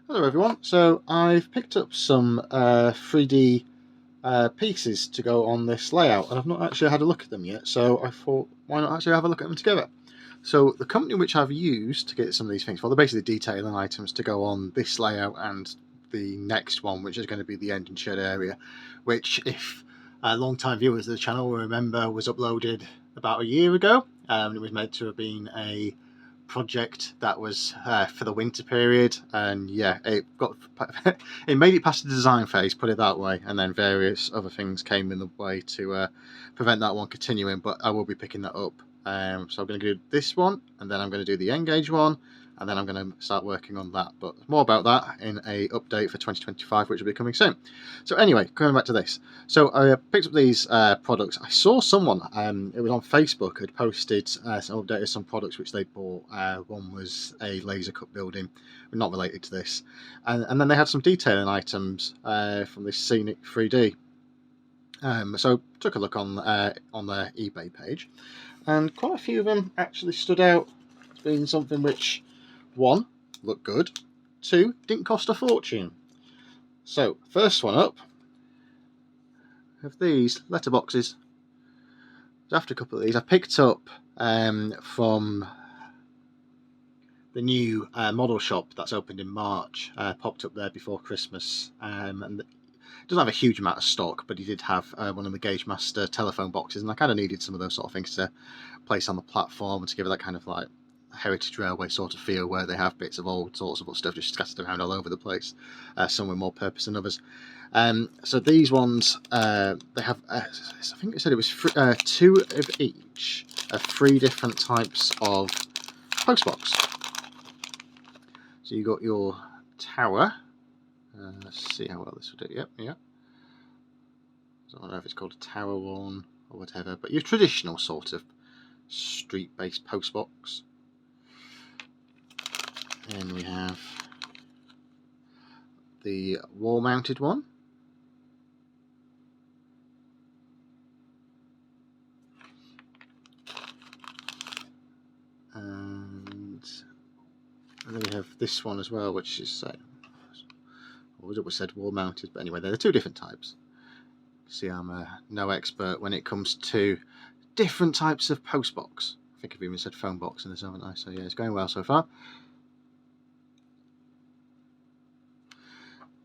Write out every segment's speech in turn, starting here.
Hello everyone, so I've picked up some 3D pieces to go on this layout and I've not actually had a look at them yet, so I thought why not actually have a look at them together. So the company which I've used to get some of these things for, they're basically detailing items to go on this layout and the next one, which is going to be the engine shed area, which if long-time viewers of the channel will remember was uploaded about a year ago. It was meant to have been a project that was for the winter period, and yeah, it it made it past the design phase, put it that way, and then various other things came in the way to prevent that one continuing, but I will be picking that up. So I'm going to do this one, and then I'm going to do the N-gauge one, and then I'm going to start working on that, but more about that in a update for 2025, which will be coming soon. So anyway, coming back to this, so I picked up these products. I saw someone, it was on Facebook, had posted some updated some products which they bought. One was a laser cut building, not related to this, and then they had some detailing items from this Scenic 3D. So took a look on their eBay page, and quite a few of them actually stood out as being something which, one, looked good, two, didn't cost a fortune. So first one up, of these letterboxes. After a couple of these, I picked up from the new model shop that's opened in March. Popped up there before Christmas, and it doesn't have a huge amount of stock, but he did have one of the Gauge Master telephone boxes, and I kind of needed some of those sort of things to place on the platform and to give it that kind of like heritage railway sort of feel, where they have bits of old sorts of stuff just scattered around all over the place, some with more purpose than others. So these ones, they have, I think they said it was two of each of three different types of postbox. So you got your tower. Let's see how well this will do. Yep, yeah. I don't know if it's called a tower one or whatever, but your traditional sort of street-based postbox. Then we have the wall-mounted one. And then we have this one as well, which is it was said wall mounted, but anyway, they're two different types. See, I'm no expert when it comes to different types of postbox. I think I've even said phone box in this, haven't I? So yeah, it's going well so far.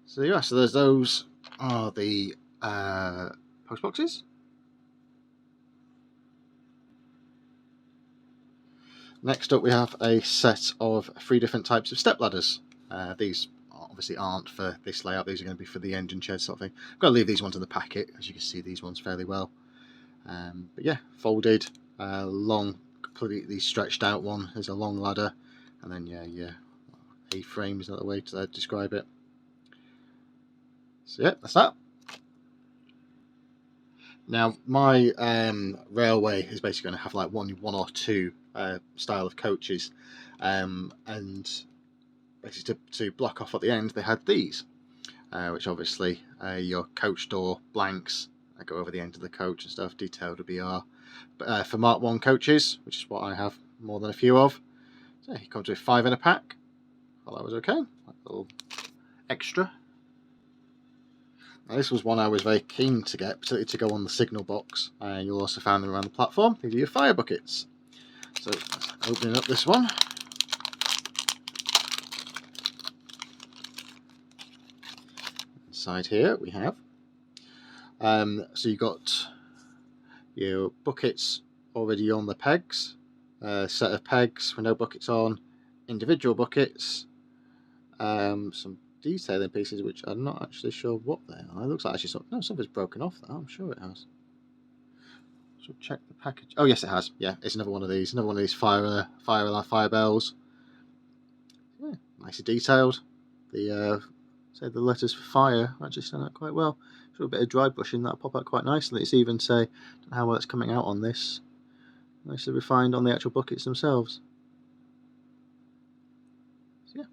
So yeah, so there's those are the postboxes. Next up, we have a set of three different types of step ladders. These obviously aren't for this layout, these are going to be for the engine shed sort of thing. I've got to leave these ones in the packet, as you can see these ones fairly well. But yeah, folded, long, completely stretched out one. There's a long ladder, and then yeah, A-frame is another way to describe it. So yeah, that's that. Now my railway is basically going to have like one or two style of coaches, and basically to block off at the end they had these, which obviously your coach door blanks that go over the end of the coach and stuff, detailed with BR. But for Mark 1 coaches, which is what I have more than a few of, so he comes with 5 in a pack. Well, that was okay, like a little extra. Now, this was one I was very keen to get, particularly to go on the signal box. You'll also find them around the platform. These are your fire buckets. So opening up this one. Inside here we have, so you've got your buckets already on the pegs, set of pegs with no buckets on, individual buckets, some detailing pieces which I'm not actually sure what they are. It looks like actually something's broken off there. I'm sure it has. So check the package. Oh yes, it has. Yeah, it's another one of these. Another one of these fire bells. Yeah, nicely detailed. The the letters for fire actually stand out quite well. So a bit of dry brushing that'll pop out quite nicely. It's even say, I don't know how well it's coming out on this. Nicely refined on the actual buckets themselves. So, yeah.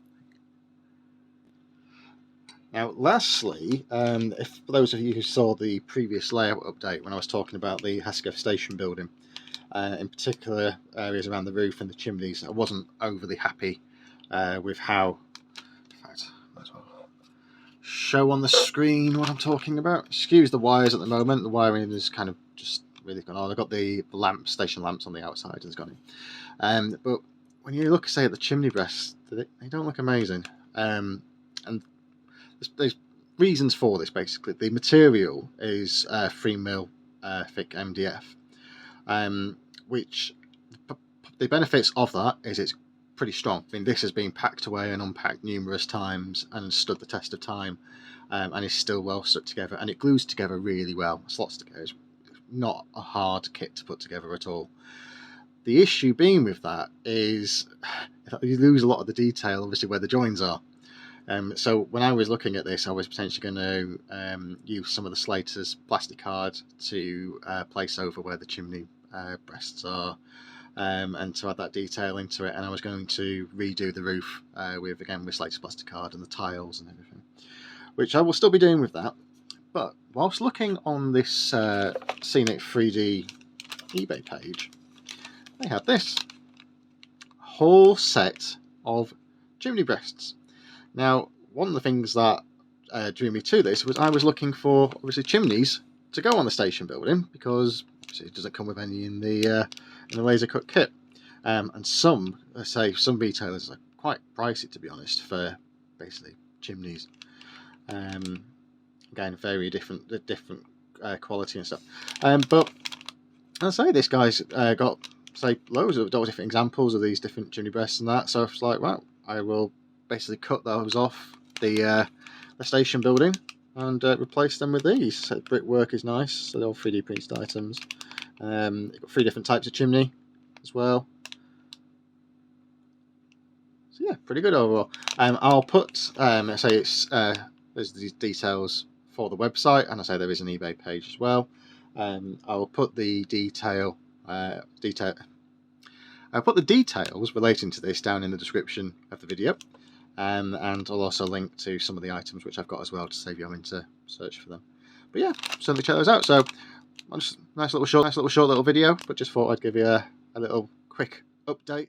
Now, lastly, if for those of you who saw the previous layout update when I was talking about the Haskell Station building, in particular areas around the roof and the chimneys, I wasn't overly happy with how. In fact, show on the screen what I'm talking about. Excuse the wires at the moment. The wiring is kind of just really gone on. I've got the station lamps on the outside and it's gone in. But when you look, say, at the chimney breasts, they don't look amazing. And there's reasons for this, basically. The material is 3mm thick MDF, which the benefits of that is it's pretty strong. I mean, this has been packed away and unpacked numerous times and stood the test of time, and is still well stuck together, and it glues together really well, slots together. It's not a hard kit to put together at all. The issue being with that is you lose a lot of the detail, obviously, where the joins are. So when I was looking at this, I was potentially going to use some of the Slater's plastic card to place over where the chimney breasts are, and to add that detail into it. And I was going to redo the roof with Slater's plastic card and the tiles and everything, which I will still be doing with that. But whilst looking on this Scenic 3D eBay page, they had this whole set of chimney breasts. Now, one of the things that drew me to this was I was looking for, obviously, chimneys to go on the station building, because obviously it doesn't come with any in the laser cut kit. And some retailers are quite pricey, to be honest, for basically chimneys. Again, very different quality and stuff. But I'll say this guy's got, say, loads of different examples of these different chimney breasts and that. So it's like, well, I will basically cut those off the station building and replace them with these. So the brickwork is nice, so they're all 3D printed items. You've got 3 different types of chimney as well. So yeah, pretty good overall. I'll put, say it's there's these details for the website, and I say there is an eBay page as well. I'll put the I'll put the details relating to this down in the description of the video. And I'll also link to some of the items which I've got as well, to save you having to search for them. But yeah, certainly check those out. So, nice little short little video, but just thought I'd give you a little quick update.